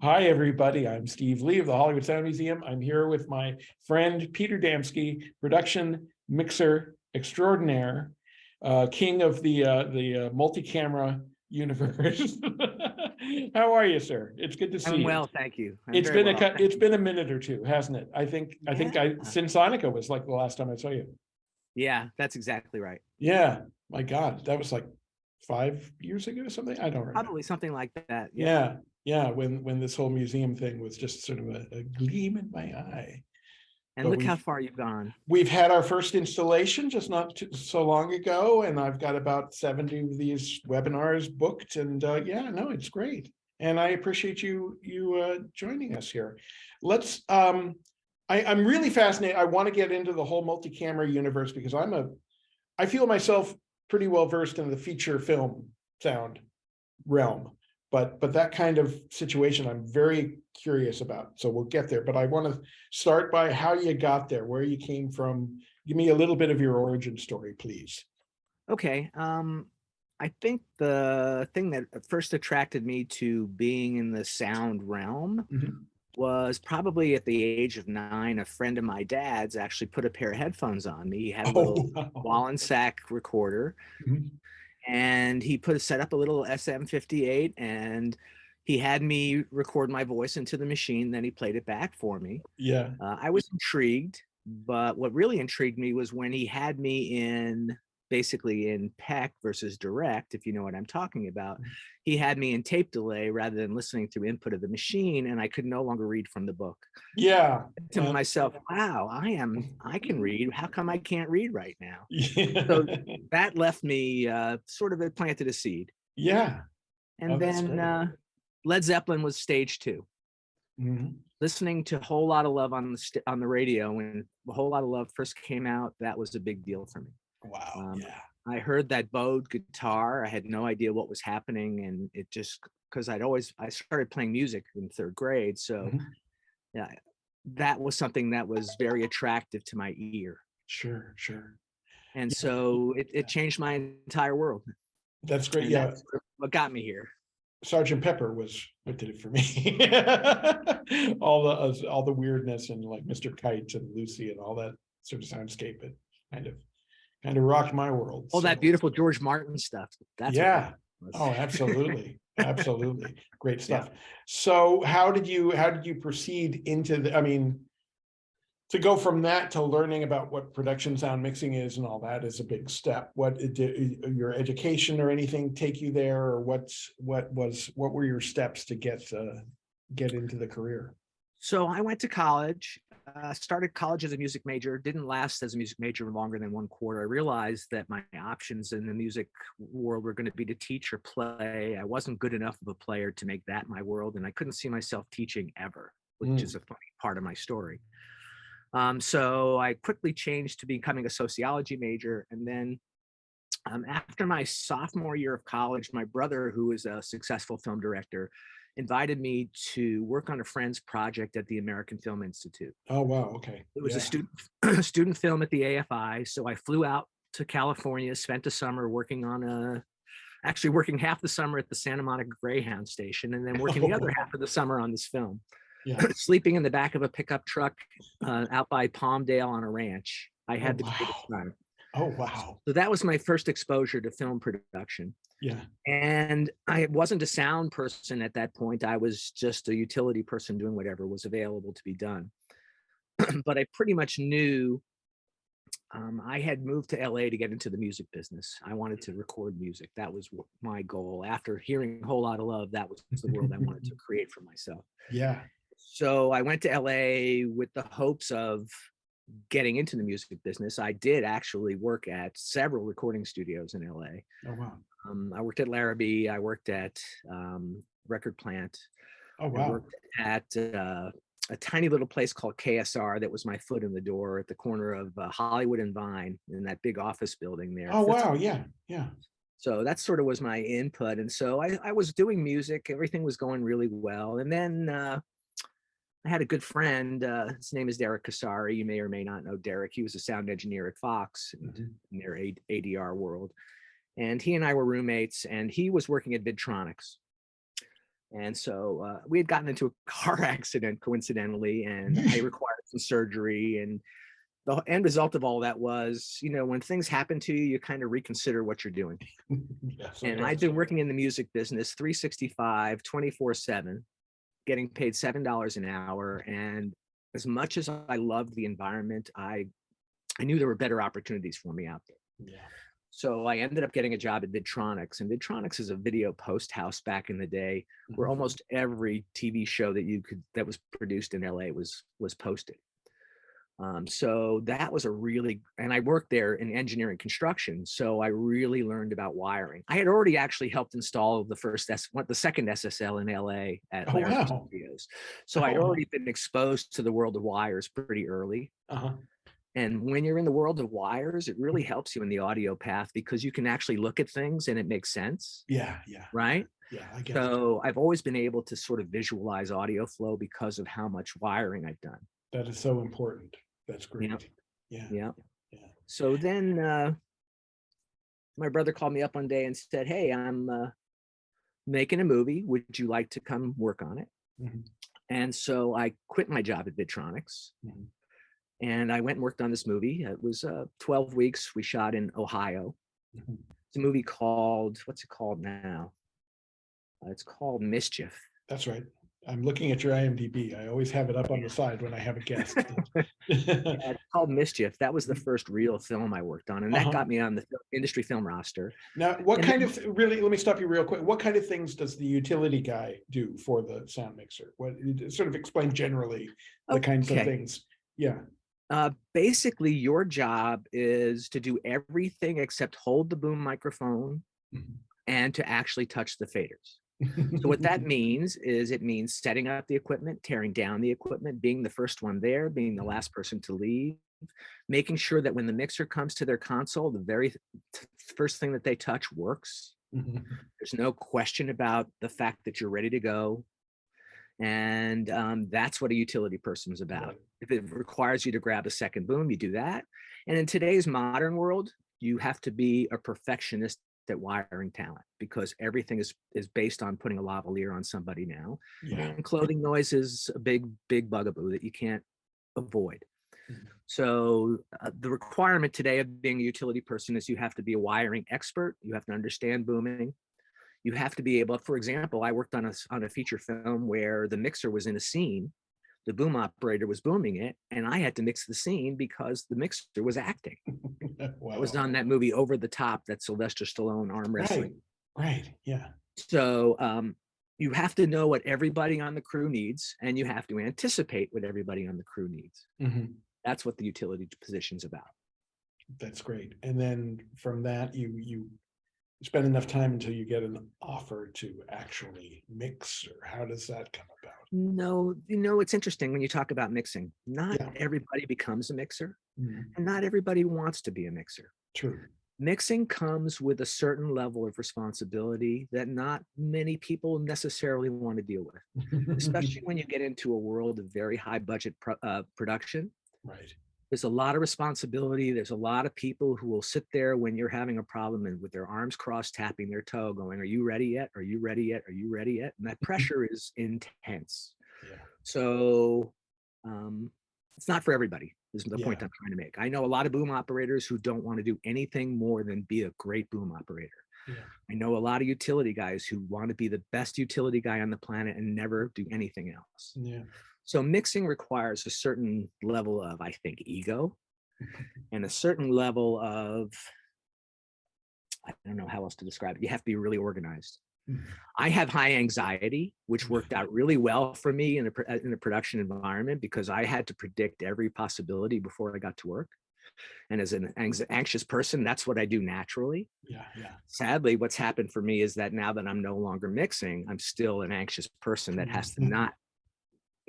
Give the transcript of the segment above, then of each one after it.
Hi, everybody. I'm Steve Lee of the Hollywood Sound Museum. I'm here with my friend Peter Damski, production mixer extraordinaire, king of the multi-camera universe. How are you, sir? It's good to see I'm you. well, thank you. I'm It's very been well. it's been a minute or two, hasn't it? I think Yeah. since Sonica was like the last time I saw you. Yeah, that's exactly right. Yeah, my God, that was like 5 years ago or something. I don't remember. Probably something like that. Yeah, yeah, when this whole museum thing was just sort of a gleam in my eye. And But look how far you've gone. we've had our first installation just not so long ago, and I've got about 70 of these webinars booked, and yeah, no, it's great. And I appreciate you joining us here. Let's I'm really fascinated. I want to get into the whole multi-camera universe because I feel myself pretty well versed in the feature film sound realm, but that kind of situation I'm very curious about, so we'll get there. But I want to start by how you got there, where you came from. Give me a little bit of your origin story, please. Okay. I think the thing that first attracted me to being in the sound realm Mhm. was probably at the age of 9. A friend of my dad's actually put a pair of headphones on me. He had a little Oh, wow. Wallensack recorder, Mhm. and he set up a little SM58, and he had me record my voice into the machine. Then he played it back for me. Yeah. I was intrigued, but what really intrigued me was when he had me in basically in PEC versus direct, if you know what I'm talking about. He had me in tape delay rather than listening through input of the machine, and I could no longer read from the book. Yeah. To myself, wow, I can read. How come I can't read right now? So Yeah. that left me sort of, it planted a seed. Yeah. Oh, And that's then great. Led Zeppelin was stage 2. Mhm. Listening to Whole Lot of Love on the radio when A Whole Lot of Love first came out, that was a big deal for me. Wow. Um, Yeah. I heard that bowed guitar. I had no idea what was happening, and it just, because I started playing music in 3rd grade, so Mhm. yeah, that was something that was very attractive to my ear, Sure, sure. and Yeah, so it changed my entire world, that's great. and Yeah. that's what got me here. Sergeant Pepper was what did it for me. All the weirdness and like Mr. Kite and Lucy and all that sort of soundscape. It kind of kind of rocked my world. All that So beautiful George Martin stuff. That's what got yeah. me. Oh, absolutely. Absolutely. Great Yeah. stuff. So how did you proceed into the, I mean, to go from that to learning about what production sound mixing is and all that is a big step. What did your education or anything take you there, or what were your steps to get into the career? So I went to college, started college as a music major, didn't last as a music major longer than 1 quarter. I realized that my options in the music world were going to be to teach or play. I wasn't good enough of a player to make that my world, and I couldn't see myself teaching ever, which is Mm. a funny part of my story. So I quickly changed to becoming a sociology major. And then after my sophomore year of college, my brother, who is a successful film director, invited me to work on a friend's project at the American Film Institute. Oh wow, okay. It was a Yeah. student film at the AFI. So I flew out to California, spent a summer working on actually working half the summer at the Santa Monica Greyhound station, and then working the other half of the summer on this film. Yeah. Sleeping in the back of a pickup truck out by Palmdale on a ranch. I Oh had the greatest wow. time. Oh wow. So that was my first exposure to film production. Yeah. And I wasn't a sound person at that point. I was just a utility person doing whatever was available to be done. But I pretty much knew I had moved to LA to get into the music business. I wanted to record music. That was my goal. After hearing A Whole Lot of Love, that was the world I wanted to create for myself. Yeah. So I went to LA with the hopes of getting into the music business. I did actually work at several recording studios in LA. Oh wow. I worked at Larrabee. I worked at Record Plant. Oh I wow. worked at a tiny little place called KSR that was my foot in the door at the corner of Hollywood and Vine in that big office building there. Oh wow. Yeah. Yeah. So that sort of was my input. And so I was doing music. Everything was going really well. And then I had a good friend. His name is Derek Kasari. You may or may not know Derek. He was a sound engineer at Fox Mhm. in their ADR world. And he and I were roommates, and he was working at Vidtronics. And so we had gotten into a car accident coincidentally, and I required some surgery. And the end result of all that was, when things happen to you, you kind of reconsider what you're doing. Yes, And I'd been working in the music business 365, 24/7, getting paid $7 an hour. And as much as I loved the environment, I knew there were better opportunities for me out there. Yeah. So I ended up getting a job at Vidtronics, and Vidtronics is a video post house back in the day, where Mhm. almost every TV show that was produced in LA was posted. So that was and I worked there in engineering construction, so I really learned about wiring. I had already actually helped install the second SSL in LA at Oh, American wow. Studios, so Oh, I'd wow. already been exposed to the world of wires pretty early. Uh-huh. And when you're in the world of wires, it really helps you in the audio path because you can actually look at things and it makes sense, Yeah, yeah, right? yeah, I get it. So I've always been able to sort of visualize audio flow because of how much wiring I've done. That is so important. That's Yeah, great. Yeah, yeah. yeah. So then my brother called me up one day and said, "Hey, I'm making a movie. Would you like to come work on it?" Mhm, And so I quit my job at Vidtronics mhm, and I went and worked on this movie. It was 12 weeks. We shot in Ohio. mhm. It's a movie called, what's it called now? It's called Mischief. That's right. I'm looking at your IMDb. I always have it up on the side when I have a guest. Yeah, it's called Mischief. That was the first real film I worked on, and that Uh-huh. got me on the industry film roster. Now, what And kind then, of, really, let me stop you real quick. What kind of things does the utility guy do for the sound mixer? What, sort of explain generally the kinds of okay, things. Yeah. basically, your job is to do everything except hold the boom microphone and to actually touch the faders. So what that means is it means setting up the equipment, tearing down the equipment, being the first one there, being the last person to leave, making sure that when the mixer comes to their console, the very first thing that they touch works. There's no question about the fact that you're ready to go. And that's what a utility person is about. Right. If it requires you to grab a second boom, you do that. And in today's modern world, you have to be a perfectionist at wiring talent because everything is based on putting a lavalier on somebody now. Yeah. And clothing noise is a big bugaboo that you can't avoid. Mhm. So the requirement today of being a utility person is you have to be a wiring expert. You have to understand booming. You have to be able, for example, I worked on a feature film where the mixer was in a scene, the boom operator was booming it, and I had to mix the scene because the mixer was acting. I was Wow. on that movie Over the Top, that Sylvester Stallone arm Right. wrestling. Right. Yeah. So you have to know what everybody on the crew needs, and you have to anticipate what everybody on the crew needs. Mhm. That's what the utility position's about. That's great. And then from that, you spend enough time until you get an offer to actually mix, or how does that come about? No, it's interesting when you talk about mixing. Not Yeah. everybody becomes a mixer, Mhm. and not everybody wants to be a mixer. True. Mixing comes with a certain level of responsibility that not many people necessarily want to deal with, especially when you get into a world of very high budget production. Right. There's a lot of responsibility. There's a lot of people who will sit there when you're having a problem and with their arms crossed, tapping their toe, going, "Are you ready yet? Are you ready yet? Are you ready yet?" And that pressure is intense. Yeah. So it's not for everybody, is the Yeah. point I'm trying to make. I know a lot of boom operators who don't want to do anything more than be a great boom operator. Yeah. I know a lot of utility guys who want to be the best utility guy on the planet and never do anything else. Yeah. So mixing requires a certain level of, I think, ego and a certain level of, I don't know how else to describe it. You have to be really organized. Mhm. I have high anxiety, which worked out really well for me in a production environment because I had to predict every possibility before I got to work. And as an anxious person, that's what I do naturally. Yeah. Yeah. Sadly, what's happened for me is that now that I'm no longer mixing, I'm still an anxious person that has to not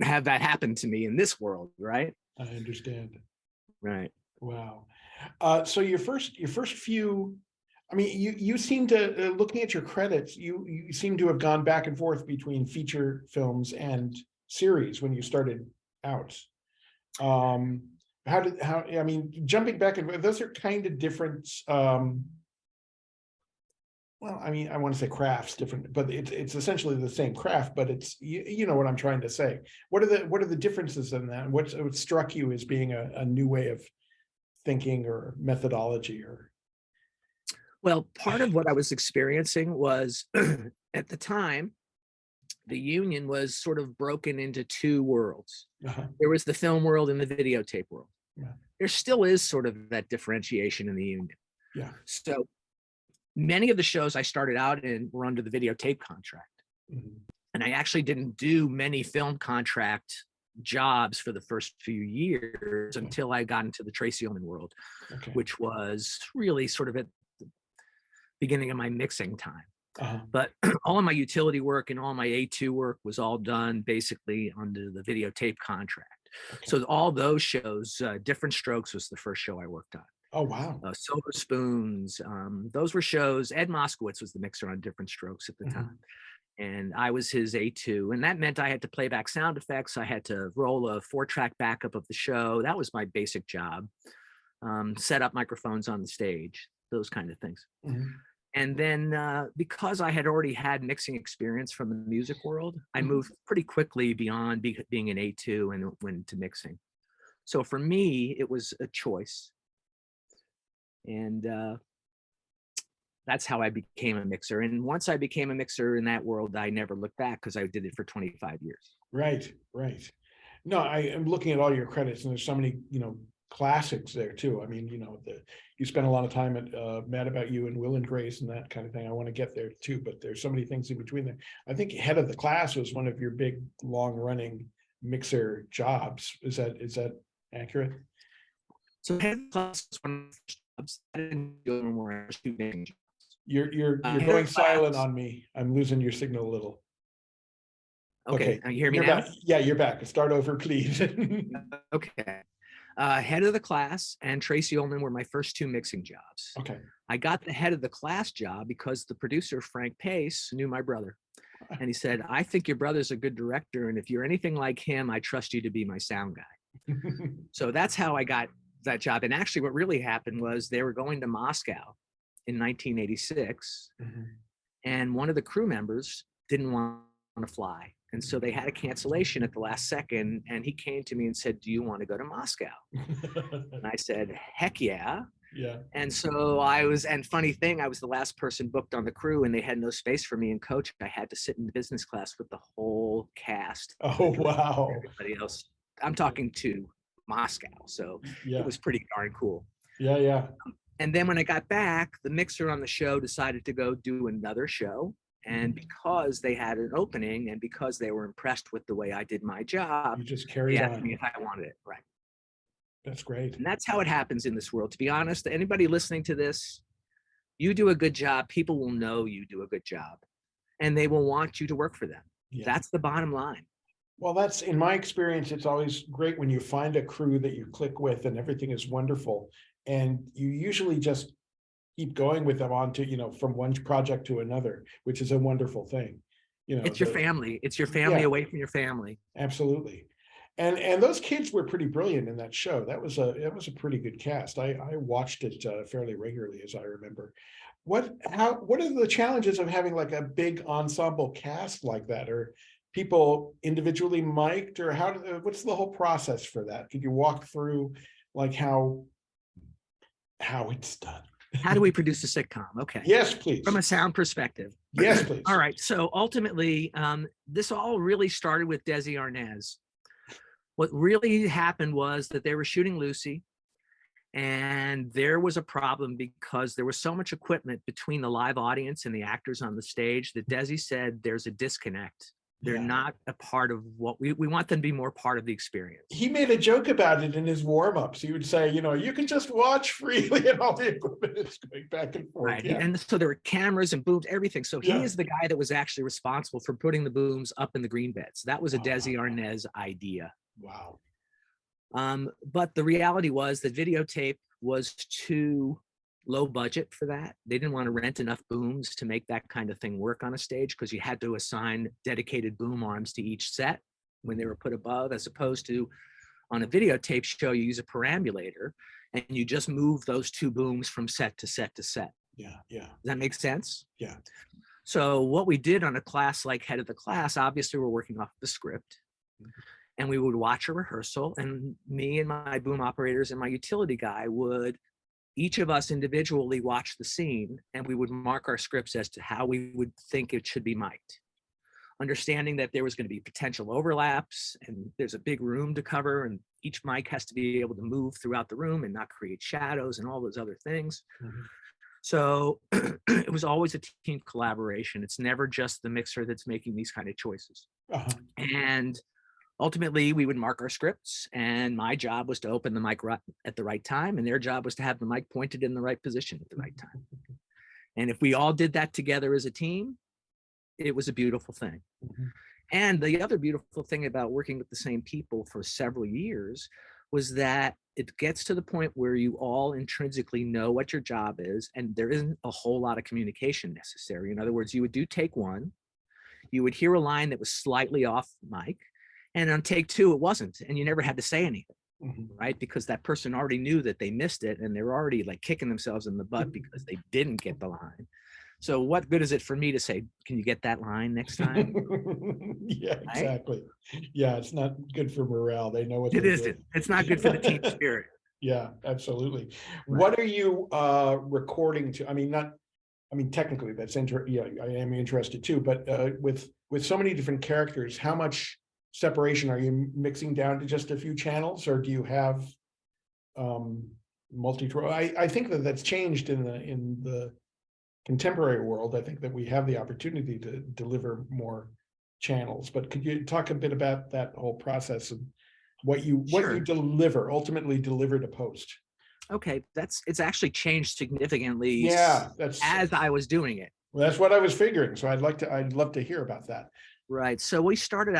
have that happen to me in this world, right? I understand. Right. Wow. So your first few, I mean, you seem to, looking at your credits, you seem to have gone back and forth between feature films and series when you started out. Um, I mean, jumping back and those are kind of different, well, I mean, I want to say crafts different, but it's essentially the same craft, but it's, you know what I'm trying to say. What are the differences in that? What struck you as being a new way of thinking or methodology or? Well, part of what I was experiencing was at the time, the union was sort of broken into two worlds. Uh-huh. There was the film world and the videotape world. Yeah. There still is sort of that differentiation in the union. Yeah. So many of the shows I started out in were under the videotape contract. Mhm. And I actually didn't do many film contract jobs for the first few years until I got into the Tracy Ullman world, Okay. which was really sort of at the beginning of my mixing time. Uh-huh. But all of my utility work and all my A2 work was all done basically under the videotape contract. Okay. So all those shows, Different Strokes was the first show I worked on. Oh, wow. Silver Spoons, those were shows. Ed Moskowitz was the mixer on Different Strokes at the Mhm. time. And I was his A2. And that meant I had to play back sound effects. I had to roll a 4-track backup of the show. That was my basic job. Set up microphones on the stage, those kind of things. Mhm. And then because I had already had mixing experience from the music world, I Mhm. moved pretty quickly beyond being an A2 and went to mixing. So for me, it was a choice. And that's how I became a mixer. And once I became a mixer in that world, I never looked back because I did it for 25 years. Right, right. No, I am looking at all your credits, and there's so many, classics there too. I mean, you spent a lot of time at Mad About You and Will and Grace and that kind of thing. I want to get there too, but there's so many things in between there. I think Head of the Class was one of your big, long-running mixer jobs. Is that accurate? So Head of the Class was one of the first jobs. I didn't do more shooting. You're Head of going the silent Class. on me. I'm losing your signal a little. Okay, you hear me You're now? back. Yeah, you're back. Start over, please. Okay. Head of the Class and Tracy Ullman were my first two mixing jobs. Okay. I got the Head of the Class job because the producer, Frank Pace, knew my brother. And he said, I think your brother's a good director. And if you're anything like him, I trust you to be my sound guy. So that's how I got that job. And actually, what really happened was they were going to Moscow in 1986. Mhm. And one of the crew members didn't want to fly. And so they had a cancellation at the last second. And he came to me and said, do you want to go to Moscow? And I said, heck yeah. Yeah. And so and funny thing, I was the last person booked on the crew and they had no space for me in coach. I had to sit in business class with the whole cast. Oh, wow. Everybody else. I'm talking to Moscow. So Yeah. it was pretty darn cool. Yeah. Yeah. And then when I got back, the mixer on the show decided to go do another show. And because they had an opening and because they were impressed with the way I did my job, You just they carried asked me on. if I wanted it. Right. That's great. And that's how it happens in this world. To be honest, anybody listening to this, you do a good job, people will know you do a good job and they will want you to work for them. Yeah. That's the bottom line. Well, that's in my experience, it's always great when you find a crew that you click with and everything is wonderful. And you usually just keep going with them on to, from one project to another, which is a wonderful thing. It's your family. It's your family Yeah. away from your family. Absolutely. And those kids were pretty brilliant in that show. That was a pretty good cast. I watched it fairly regularly, as I remember. What are the challenges of having like a big ensemble cast like that? Or people individually mic'd, or what's the whole process for that? Could you walk through like how it's done? How do we produce a sitcom? Okay. Yes, please. From a sound perspective. Yes, please. All right. So ultimately, this all really started with Desi Arnaz. What really happened was that they were shooting Lucy, and there was a problem because there was so much equipment between the live audience and the actors on the stage that Desi said there's a disconnect. They're Yeah. not a part of what we want them to be more part of the experience. He made a joke about it in his warm-ups. He would say, you can just watch freely and all the equipment is going back and forth. Right. Yeah. And so there were cameras and booms, everything. So he Yeah. is the guy that was actually responsible for putting the booms up in the green beds. That was a Desi Arnaz idea. Wow. But the reality was that videotape was too low budget for that. They didn't want to rent enough booms to make that kind of thing work on a stage because you had to assign dedicated boom arms to each set when they were put above, as opposed to on a videotape show, you use a perambulator and you just move those two booms from set to set to set. Yeah. Yeah. Does that make sense? Yeah. So what we did on a class like head of the class, obviously we're working off the script, and we would watch a rehearsal, and me and my boom operators and my utility guy would, each of us individually watch the scene, and we would mark our scripts as to how we would think it should be mic'd. Understanding that there was going to be potential overlaps and there's a big room to cover, and each mic has to be able to move throughout the room and not create shadows and all those other things. Mhm. So it was always a team collaboration. It's never just the mixer that's making these kind of choices. Uh-huh. And ultimately we would mark our scripts, and my job was to open the mic at the right time, and their job was to have the mic pointed in the right position at the right time. And if we all did that together as a team, it was a beautiful thing. Mhm. And the other beautiful thing about working with the same people for several years was that it gets to the point where you all intrinsically know what your job is, and there isn't a whole lot of communication necessary. In other words, you would do take one, you would hear a line that was slightly off mic, and on take two, it wasn't, and you never had to say anything, Mhm. right? Because that person already knew that they missed it, and they were already like kicking themselves in the butt because they didn't get the line. So what good is it for me to say, can you get that line next time? Yeah, Right? exactly. Yeah, it's not good for morale. They know what It they're isn't. doing. It's not good for the team spirit. Yeah, absolutely. Right. What are you recording to? I mean, not, I mean, technically that's yeah, I am interested too, but with so many different characters, how much separation are you mixing down to just a few channels, or do you have multi? I think that that's changed in the contemporary world. I think that we have the opportunity to deliver more channels, but could you talk a bit about that whole process and what you Sure. ultimately deliver to post? Okay, it's actually changed significantly Yeah, as I was doing it. well, that's what I was figuring. So I'd love to hear about that. Right. So I started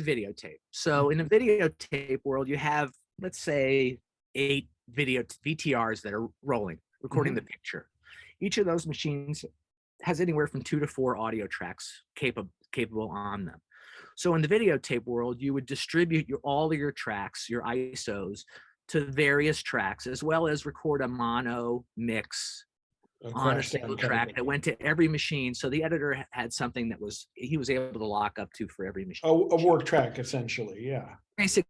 videotape. So in the videotape world, you have, let's say, 8 video VTRs that are rolling, recording the picture. Each of those machines has anywhere from 2 to 4 audio tracks capable on them. So in the videotape world, you would distribute all of your tracks, your ISOs, to various tracks, as well as record a mono mix on a single track that went to every machine. So the editor had something that he was able to lock up to for every machine. A work track, essentially. Yeah. Basically,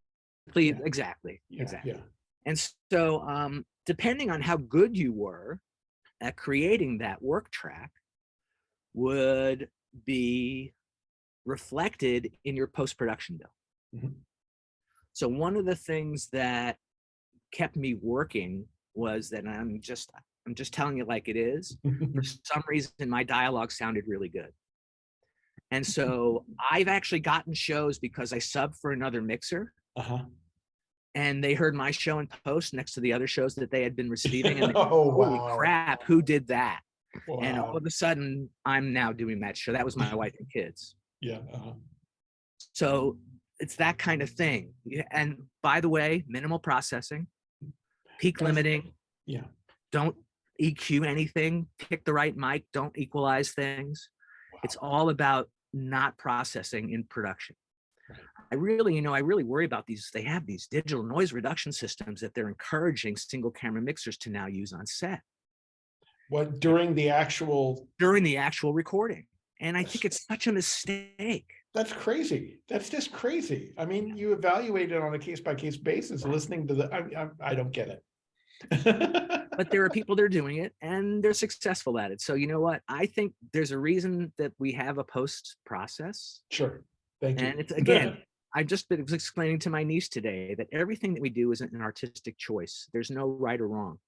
Yeah. exactly. Yeah. And so depending on how good you were at creating that work track would be reflected in your post-production bill. Mhm. So one of the things that kept me working was that I'm just telling you like it is. For some reason, my dialogue sounded really good. And so I've actually gotten shows because I subbed for another mixer. Uh-huh. And they heard my show in post next to the other shows that they had been receiving. And Oh, holy wow. crap, who did that? Wow. And all of a sudden, I'm now doing that show. That was my wife and kids. Yeah. Uh-huh. So it's that kind of thing. And by the way, minimal processing, peak limiting. Yeah. Don't EQ anything, pick the right mic, don't equalize things. Wow. It's all about not processing in production. Right. I really worry about these. They have these digital noise reduction systems that they're encouraging single camera mixers to now use on set. What, during the actual recording. And I think it's such a mistake. That's crazy. That's just crazy. I mean, you evaluate it on a case-by-case basis, listening to I don't get it. But there are people that are doing it and they're successful at it. So you know what? I think there's a reason that we have a post process. Sure. Thank you. And it's, again, I just was explaining to my niece today that everything that we do is an artistic choice. There's no right or wrong.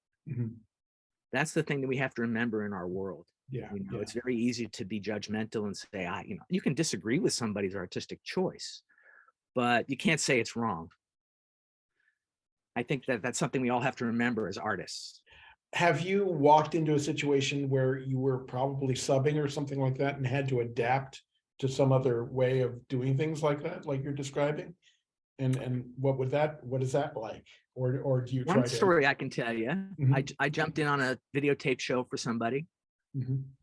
That's the thing that we have to remember in our world. Yeah. It's very easy to be judgmental and say, you can disagree with somebody's artistic choice, but you can't say it's wrong. I think that that's something we all have to remember as artists. Have you walked into a situation where you were probably subbing or something like that and had to adapt to some other way of doing things like that, like you're describing? And what is that like? Or do you try One story I can tell you, I jumped in on a videotape show for somebody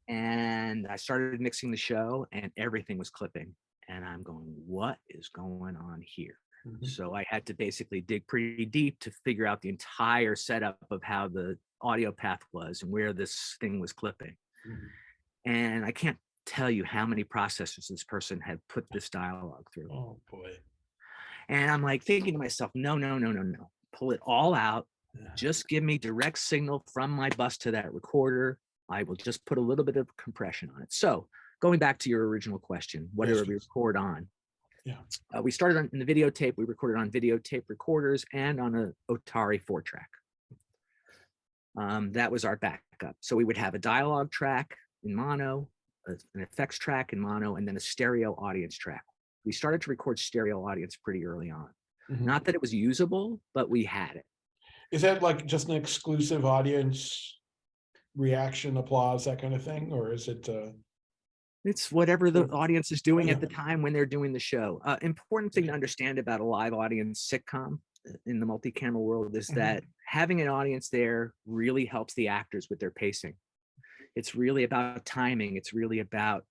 and I started mixing the show and everything was clipping. And I'm going, what is going on here? Mhm. So I had to basically dig pretty deep to figure out the entire setup of how the audio path was and where this thing was clipping. Mhm. And I can't tell you how many processors this person had put this dialogue through. Oh boy. And I'm like thinking to myself, no, no, no, no, no. Pull it all out. Yeah. Just give me direct signal from my bus to that recorder. I will just put a little bit of compression on it. So going back to your original question, what Yes, do we please. record on? Yeah. We started in the videotape. We recorded on videotape recorders and on an Atari 4-track. That was our backup. So we would have a dialogue track in mono, an effects track in mono, and then a stereo audience track. We started to record stereo audience pretty early on. Mhm. Not that it was usable, but we had it. Is that like just an exclusive audience reaction, applause, that kind of thing? Or is it, It's whatever the audience is doing Yeah. at the time when they're doing the show. Important thing to understand about a live audience sitcom in the multi-camera world is that having an audience there really helps the actors with their pacing. It's really about timing. It's really about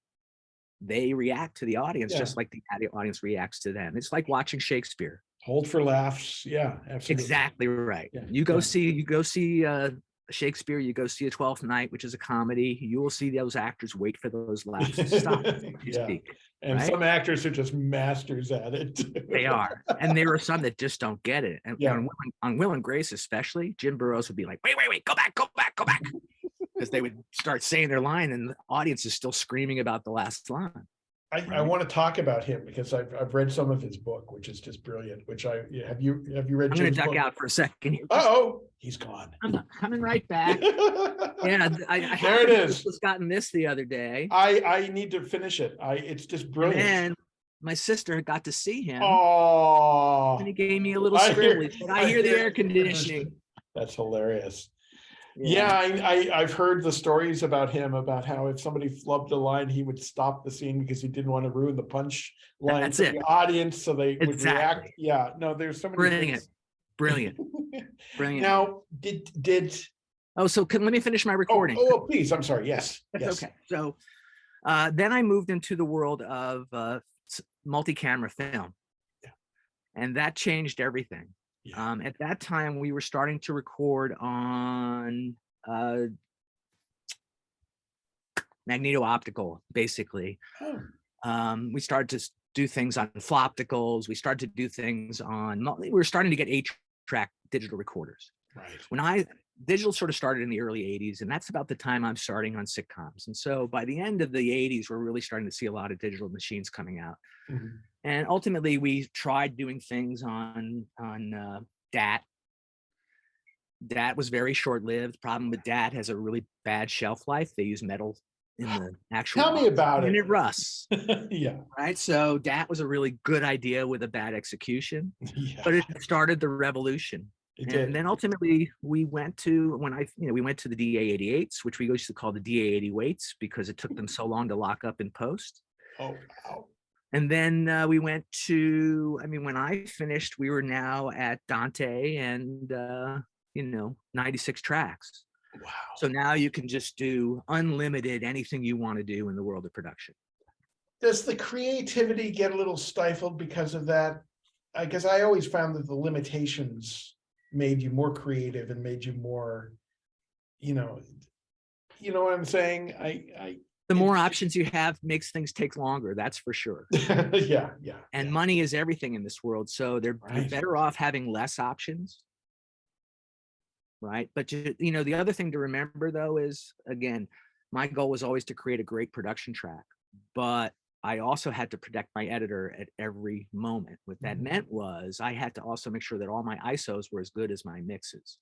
they react to the audience Yeah. just like the audience reacts to them. It's like watching Shakespeare. hold for laughs? Yeah, absolutely. Exactly right. Yeah, You go yeah. see Shakespeare, you go see A Twelfth Night, which is a comedy. You will see those actors wait for those laughs to stop. You Yeah. speak, And right? some actors are just masters at it. They are, and there are some that just don't get it. And Yeah. on Will and Grace, especially, Jim Burrows would be like, "Wait, go back," because they would start saying their line, and the audience is still screaming about the last line. I Right. want to talk about him because I've read some of his book, which is just brilliant. Which have you read? I'm going to Jim's duck book? out for a second. Oh, he's gone. I'm coming right back. Yeah, I There it is. just gotten this the other day. I need to finish it. It's just And brilliant. then my sister got to see him. Oh, And he gave me a little I scribble. hear- He said, I hear the air conditioning. That's hilarious. Yeah, I've heard the stories about him, about how if somebody flubbed a line, he would stop the scene because he didn't want to ruin the punch line That's for it. the audience, so they would react. Exactly. Yeah, no, there's so many Brilliant. things. Brilliant. Now, did Oh, so let me finish my recording. Oh, please, I'm sorry. Yes, That's yes. okay. So then I moved into the world of multi-camera film. Yeah. And that changed everything. Yeah. At that time, we were starting to record on magneto-optical, basically. Oh. We started to do things on flopticals. We started to do things on, we were starting to get 8-track digital recorders. Right. Digital sort of started in the early 80s, and that's about the time I'm starting on sitcoms. And so by the end of the 80s, we're really starting to see a lot of digital machines coming out. Mm-hmm. And ultimately, we tried doing things on DAT. DAT was very short-lived. Problem with DAT has a really bad shelf life. They use metal in the actual. Tell me about and it. it rusts. Yeah. Right. So DAT was a really good idea with a bad execution, Yeah. but it started the revolution. It did. And then ultimately we went to we went to the DA88s, which we used to call the DA80 because it took them so long to lock up in post. Oh, wow. And then we went to, when I finished, we were now at Dante and 96 tracks. Wow. So now you can just do unlimited anything you want to do in the world of production. Does the creativity get a little stifled because of that? Because I always found that the limitations made you more creative and made you more, you know what I'm saying? The more options you have makes things take longer. That's for sure. Yeah. And money is everything in this world. So they're better off having less options. Right. But, the other thing to remember, though, is, again, my goal was always to create a great production track. But I also had to protect my editor at every moment. What that meant was I had to also make sure that all my ISOs were as good as my mixes.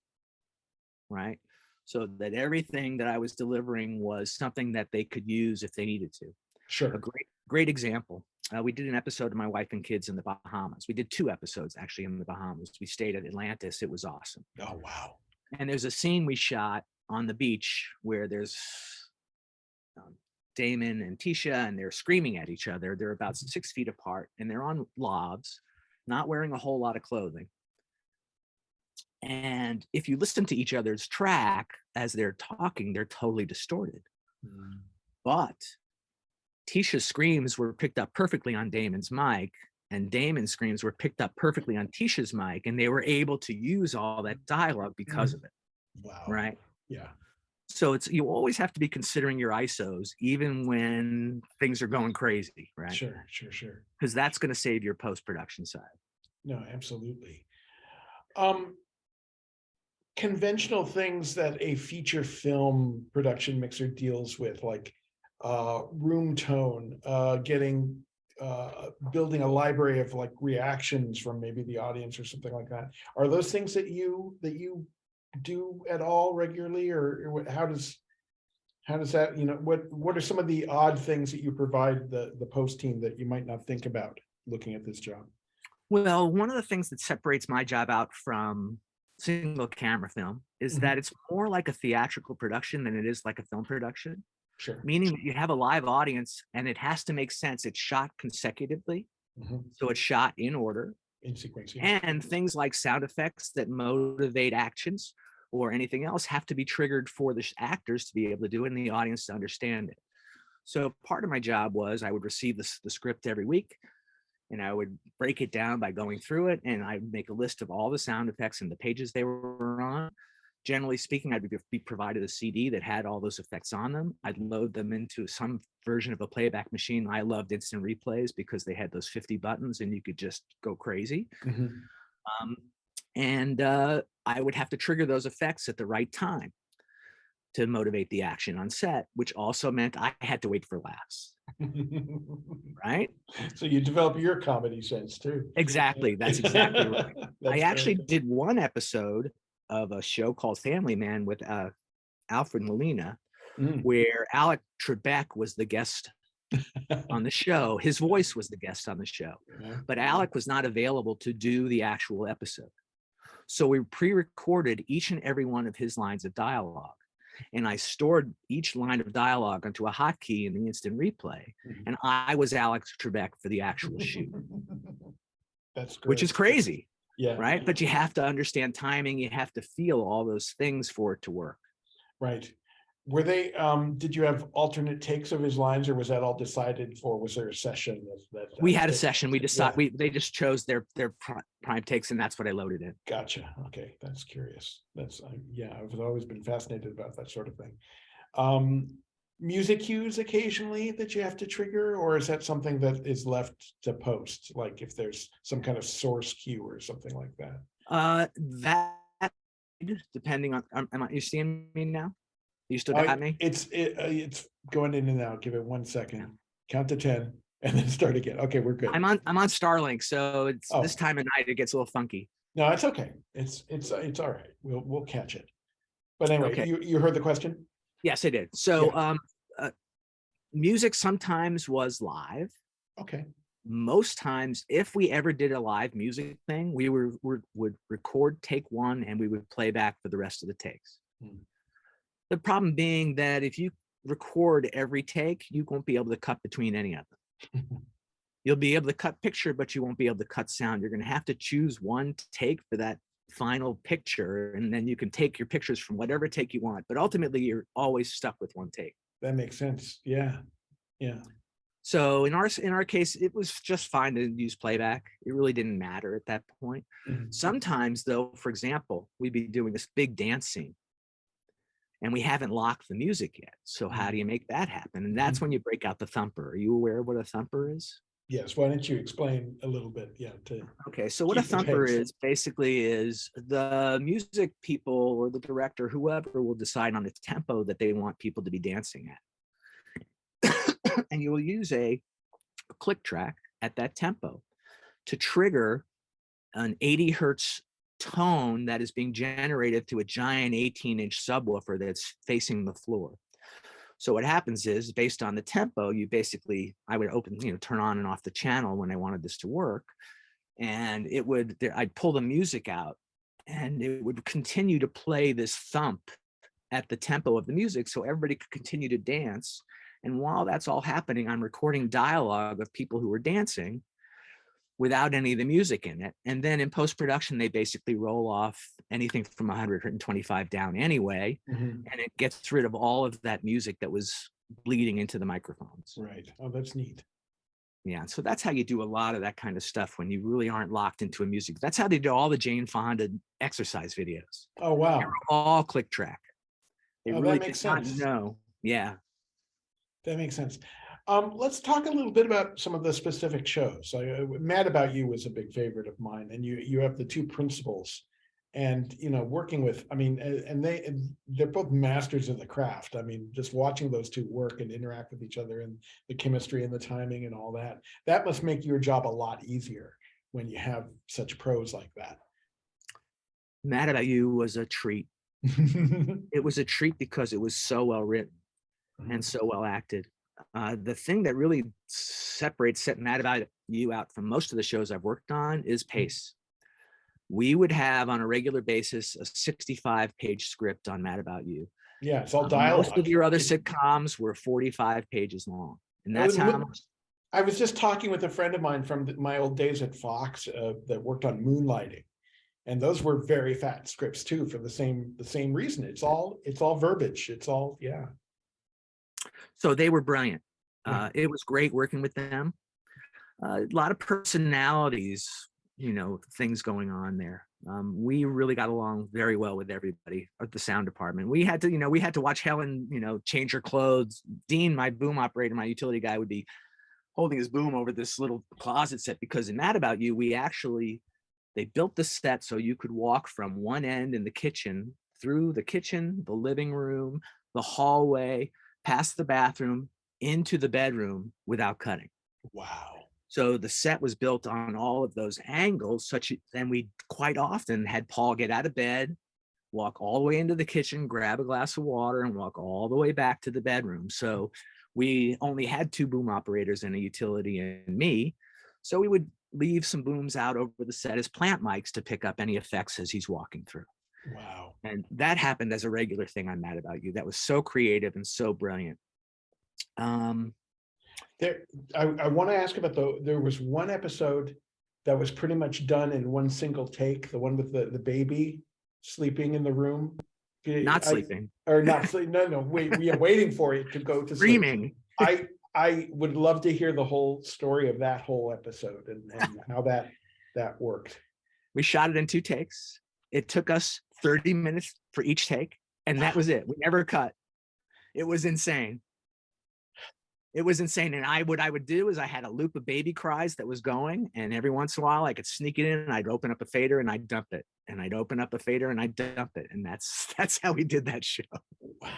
Right. So that everything that I was delivering was something that they could use if they needed to. Sure. A great example. We did an episode of My Wife and Kids in the Bahamas. We did 2 episodes actually in the Bahamas. We stayed at Atlantis. It was awesome. Oh, wow. And there's a scene we shot on the beach where there's Damon and Tisha, and they're screaming at each other. They're about 6 feet apart, and they're on logs, not wearing a whole lot of clothing. And if you listen to each other's track as they're talking, they're totally distorted. But Tisha's screams were picked up perfectly on Damon's mic, and Damon's screams were picked up perfectly on Tisha's mic, and they were able to use all that dialogue because of it. Wow. Right. Yeah. So you always have to be considering your ISOs, even when things are going crazy, right? Sure. Because that's going to save your post-production side. No, absolutely. Conventional things that a feature film production mixer deals with, like room tone, building a library of like reactions from maybe the audience or something like that. Are those things that you do at all regularly, or how does that, what are some of the odd things that you provide the post team that you might not think about looking at this job? Well, one of the things that separates my job out from single camera film is that it's more like a theatrical production than it is like a film production. Sure. Meaning that you have a live audience and it has to make sense. It's shot consecutively. So it's shot in order. In sequence. Yeah. And things like sound effects that motivate actions or anything else have to be triggered for the actors to be able to do it and the audience to understand it. So part of my job was I would receive the script every week, and I would break it down by going through it, and I'd make a list of all the sound effects and the pages they were on. Generally speaking, I'd be provided a CD that had all those effects on them. I'd load them into some version of a playback machine. I loved instant replays because they had those 50 buttons and you could just go crazy. I would have to trigger those effects at the right time to motivate the action on set, which also meant I had to wait for laughs. Right? So you develop your comedy sense too. Exactly. That's exactly right. I actually great. did one episode of a show called Family Man with Alfred Molina, where Alec Trebek was the guest on the show. His voice was the guest on the show, but Alec was not available to do the actual episode. So we pre-recorded each and every one of his lines of dialogue. And I stored each line of dialogue onto a hotkey in the instant replay. And I was Alex Trebek for the actual shoot. That's great. Which is crazy. Yeah. Right. But you have to understand timing. You have to feel all those things for it to work. Right. Were they, did you have alternate takes of his lines, or was that all decided for? Was there a session that we had a session. We decided they just chose their prime takes, and that's what I loaded in. Gotcha. Okay. That's curious. That's, I've always been fascinated about that sort of thing. Music cues occasionally that you have to trigger, or is that something that is left to post? Like if there's some kind of source cue or something like that? That depending on, am you seeing me now? You still got me? It's going in and out. Give it 1 second. Count to 10 and then start again. Okay, we're good. I'm on Starlink, so it's this time of night it gets a little funky. No, it's okay. It's all right. We'll catch it. But anyway, okay. You heard the question? Yes, I did. So music sometimes was live. Okay. Most times, if we ever did a live music thing, we would record take one and we would play back for the rest of the takes. The problem being that if you record every take, you won't be able to cut between any of them. You'll be able to cut picture, but you won't be able to cut sound. You're going to have to choose one take for that final picture, and then you can take your pictures from whatever take you want. But ultimately, you're always stuck with one take. That makes sense. Yeah. So in our case, it was just fine to use playback. It really didn't matter at that point. Sometimes, though, for example, we'd be doing this big dance scene, and we haven't locked the music yet. So how do you make that happen? And that's when you break out the thumper. Are you aware of what a thumper is? Yes. Why don't you explain a little bit? Yeah. Okay. So what a thumper is basically is the music people or the director, whoever, will decide on the tempo that they want people to be dancing at. And you will use a click track at that tempo to trigger an 80 hertz tone that is being generated through a giant 18-inch subwoofer that's facing the floor. So what happens is, based on the tempo, I would turn on and off the channel when I wanted this to work, and I'd pull the music out, and it would continue to play this thump at the tempo of the music, so everybody could continue to dance. And while that's all happening, I'm recording dialogue of people who are dancing without any of the music in it. And then in post-production, they basically roll off anything from 125 down anyway, and it gets rid of all of that music that was bleeding into the microphones. Right. Oh, that's neat. Yeah, so that's how you do a lot of that kind of stuff when you really aren't locked into a music. That's how they do all the Jane Fonda exercise videos. Oh, They wow. were all click track. They Oh, really that did makes not sense. know. Yeah. That makes sense. Let's talk a little bit about some of the specific shows. Mad About You was a big favorite of mine, and you have the two principals, and working with. I mean, they're both masters of the craft. I mean, just watching those two work and interact with each other, and the chemistry and the timing and all that. That must make your job a lot easier when you have such pros like that. Mad About You was a treat. It was a treat because it was so well written and so well acted. The thing that really separates Set Mad About You out from most of the shows I've worked on is pace. We would have on a regular basis a 65-page script on Mad About You. Yeah, it's all Most of dialogue. your other sitcoms were 45 pages long, and that's how much. I was just talking with a friend of mine from my old days at Fox that worked on Moonlighting, and those were very fat scripts too for the same reason. It's all verbiage. It's all, yeah. So they were brilliant. Yeah. It was great working with them. A lot of personalities, things going on there. We really got along very well with everybody at the sound department. We had to watch Helen, change her clothes. Dean, my boom operator, my utility guy, would be holding his boom over this little closet set, because in Mad About You, they built the set so you could walk from one end in the kitchen, through the kitchen, the living room, the hallway, past the bathroom, into the bedroom without cutting. Wow. So the set was built on all of those angles, and we quite often had Paul get out of bed, walk all the way into the kitchen, grab a glass of water, and walk all the way back to the bedroom. So we only had two boom operators and a utility and me. So we would leave some booms out over the set as plant mics to pick up any effects as he's walking through. Wow. And that happened as a regular thing on Mad About You. That was so creative and so brilliant. There, I want to ask about there was one episode that was pretty much done in one single take, the one with the baby sleeping in the room. Not sleeping. Or not sleep. No, we are waiting for it to go to sleep. Dreaming. I would love to hear the whole story of that whole episode and how that worked. We shot it in 2 takes. It took us 30 minutes for each take, and that was it. We never cut. It was insane. It was insane. And what I would do is I had a loop of baby cries that was going, and every once in a while I could sneak it in and I'd open up a fader and I'd dump it. And I'd open up a fader and I'd dump it. And that's how we did that show. Wow.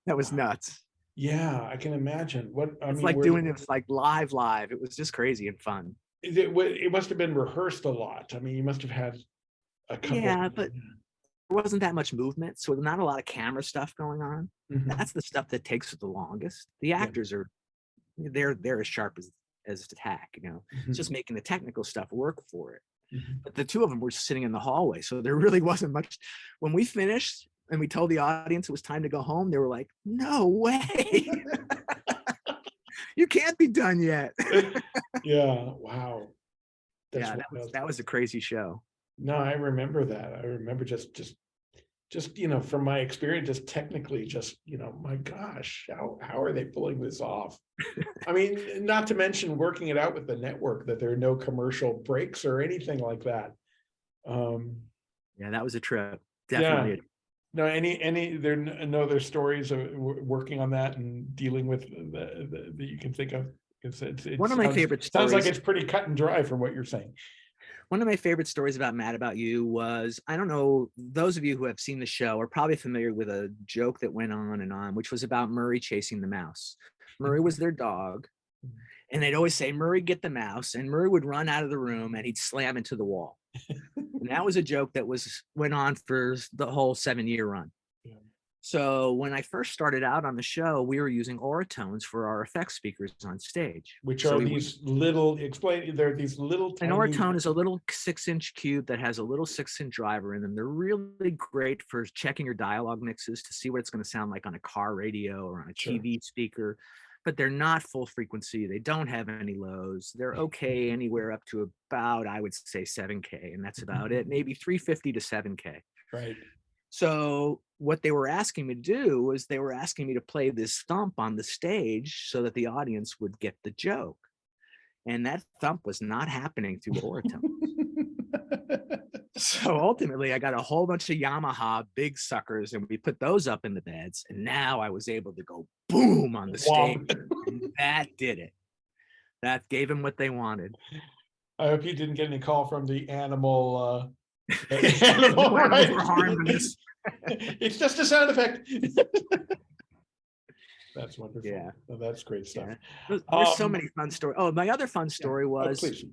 That was nuts. Yeah, I can imagine. It's like doing it like live. It was just crazy and fun. It must have been rehearsed a lot. I mean, you must have had a couple. Yeah, but there wasn't that much movement, so not a lot of camera stuff going on. Mhm. That's the stuff that takes the longest. The actors they're as sharp as a tack, It's just making the technical stuff work for it. But the two of them were sitting in the hallway, so there really wasn't much. When we finished and we told the audience it was time to go home, they were like, "No way." You can't be done yet. Yeah. Wow. That was a crazy show. No, I remember that. I remember just from my experience, just technically, my gosh, how are they pulling this off? I mean, not to mention working it out with the network, that there are no commercial breaks or anything like that. Yeah, that was a trip. Definitely. Yeah. No, no other stories of working on that and dealing with that you can think of. One of my favorite stories. Sounds like it's pretty cut and dry from what you're saying. One of my favorite stories about Mad About You was, I don't know, those of you who have seen the show are probably familiar with a joke that went on, which was about Murray chasing the mouse. Murray was their dog, and they'd always say, "Murray, get the mouse," and Murray would run out of the room and he'd slam into the wall. And that was a joke that went on for the whole 7-year run. Yeah. So when I first started out on the show, we were using Oratones for our effects speakers on stage. Which are these little, they're these little tiny. An Oratone is a little 6-inch cube that has a little 6-inch driver in them. They're really great for checking your dialogue mixes to see what it's going to sound like on a car radio or on a TV speaker. But they're not full frequency. They don't have any lows. They're okay anywhere up to about, I would say, 7K, and that's about it. Maybe 350 to 7K. Right. So what they were asking me to do was they were asking me to play this thump on the stage so that the audience would get the joke. and that thump was not happening through lower tones. So ultimately, I got a whole bunch of Yamaha big suckers, and we put those up in the beds. And now I was able to go boom on the stage, and that did it. That gave them what they wanted. I hope you didn't get any call from the animal. No Animal animals rights. were harmed in this. It's just a sound effect. That's wonderful. Yeah. Oh, that's great stuff. Yeah. There's so many fun stories. Oh, my other fun story Oh, was please.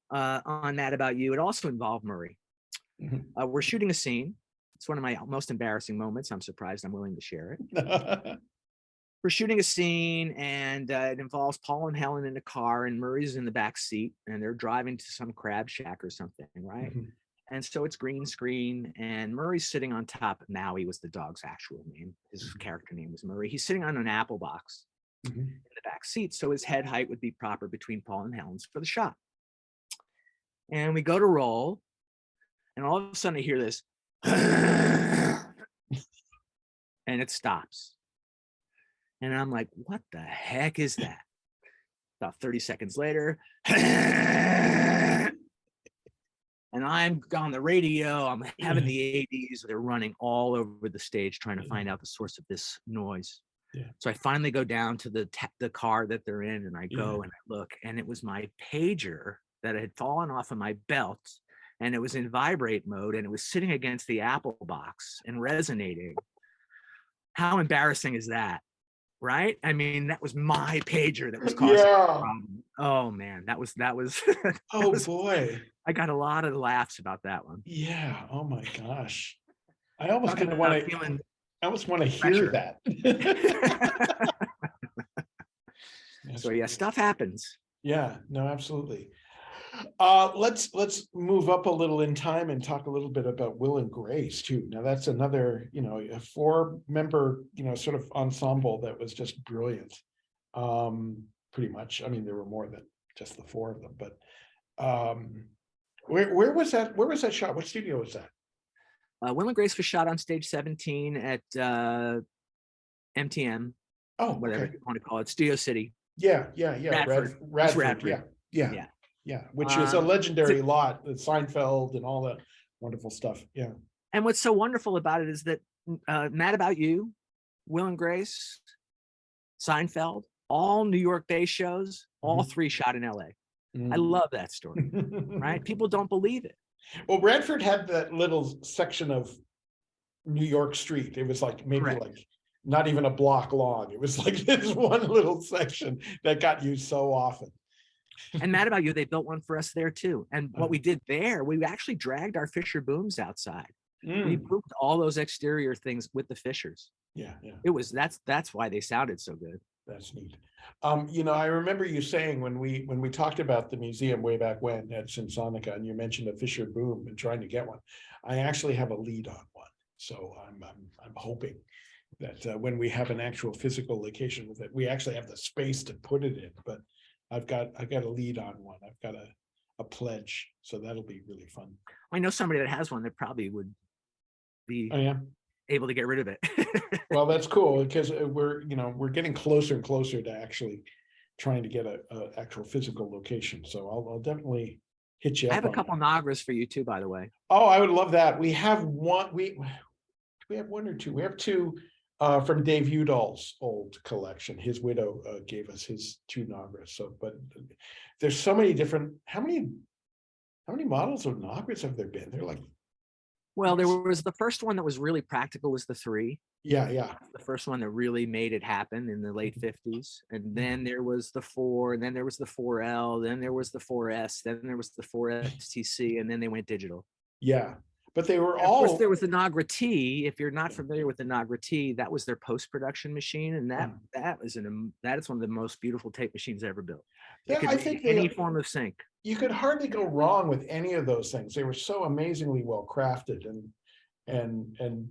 on Mad About You. It also involved Murray. Mhm. We're shooting a scene. It's one of my most embarrassing moments. I'm surprised I'm willing to share it. We're shooting a scene, and it involves Paul and Helen in a car, and Murray's in the back seat, and they're driving to some crab shack or something, right? Mhm. And so it's green screen, and Murray's sitting on top. Maui was the dog's actual name. His character name was Murray. He's sitting on an apple box Mhm. in the back seat, so his head height would be proper between Paul and Helen's for the shot. And we go to roll, and all of a sudden I hear this, and it stops. And I'm like, what the heck is that? About 30 seconds later, and I'm on the radio. I'm having the 80s. They're running all over the stage trying to find out the source of this noise. Yeah. So I finally go down to the car that they're in, and I go and I look, and it was my pager that had fallen off of my belt, and it was in vibrate mode, and it was sitting against the Apple box and resonating. How embarrassing is that? Right? I mean, that was my pager that was causing the problem. Oh man, that was Oh boy. I got a lot of laughs about that one. Yeah. Oh my gosh. I almost Talking kind of about want to. feeling I almost want to hear pressure. that. So yeah, stuff happens. Yeah. No, absolutely. Let's move up a little in time and talk a little bit about Will and Grace too. Now that's another, a 4-member, sort of ensemble that was just brilliant. Pretty much. I mean, there were more than just the 4 of them, but where was that? Where was that shot? What studio was that? Will and Grace was shot on stage 17 at MTM. Oh, whatever okay. you want to call it, Studio City. Yeah. Radford. Yeah. Which is a legendary lot, Seinfeld and all that wonderful stuff. Yeah. And what's so wonderful about it is that Mad About You, Will and Grace, Seinfeld, all New York-based shows, all 3 shot in LA. I love that story, right? People don't believe it. Well, Radford had that little section of New York street. It was like maybe like not even a block long. It was like this one little section that got used so often. And Mad About You, they built one for us there too. And what we did there, we actually dragged our Fisher booms outside. We boomed all those exterior things with the Fishers. Yeah. It was that's why they sounded so good. That's neat. I remember you saying when we talked about the museum way back when at Simsonica, and you mentioned a Fisher boom and trying to get one. I actually have a lead on one, so I'm hoping that when we have an actual physical location with it, we actually have the space to put it in. But I've got a lead on one. I've got a pledge, so that'll be really fun. I know somebody that has one that probably would be able to get rid of it. Well, that's cool because we're getting closer and closer to actually trying to get a actual physical location. So I'll definitely hit you up. I have a couple Nagras for you too, by the way. Oh, I would love that. We have one. We have one or two. We have 2 from Dave Udall's old collection. His widow gave us his 2 Nagras. So, but there's so many different. How many models of Nagras have there been? They're like. Well, there was the first one that was really practical was the 3. Yeah. The first one that really made it happen in the late 50s. And then there was the 4, and then there was the 4L, then there was the 4S, then there was the 4STC, and then they went digital. Yeah. But they were Of all. course, there was the Nagra T. If you're not familiar with the Nagra T, that was their post-production machine, and that is one of the most beautiful tape machines ever built. Yeah, I think any form of sync. You could hardly go wrong with any of those things. They were so amazingly well crafted, and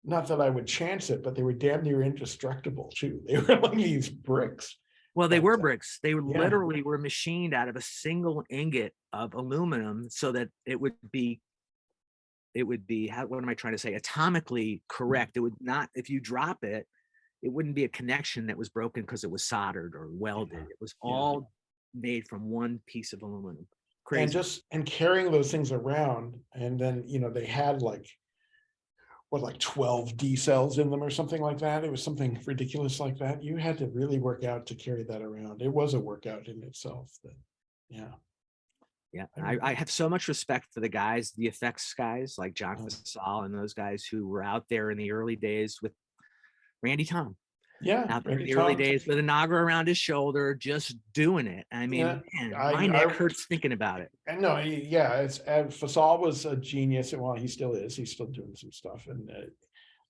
not that I would chance it, but they were damn near indestructible too. They were like these bricks. Well, they were bricks. They literally were machined out of a single ingot of aluminum so that it would be what am I trying to say? Atomically correct. It would not, if you drop it, it wouldn't be a connection that was broken because it was soldered or welded. It was all made from one piece of aluminum. And Crazy. carrying those things around, and then they had like 12 D cells in them or something like that. It was something ridiculous like that. You had to really work out to carry that around. It was a workout in itself. Yeah. Yeah, I have so much respect for the guys, the effects guys like John Fasal and those guys who were out there in the early days with Randy Tom. Yeah, Out there in Randy the early Tom. days with a Nagra around his shoulder, just doing it. I Yeah, mean, man, my neck I hurts thinking about it. and no, yeah, Fasal was a genius. Well, he still is. He's still doing some stuff. And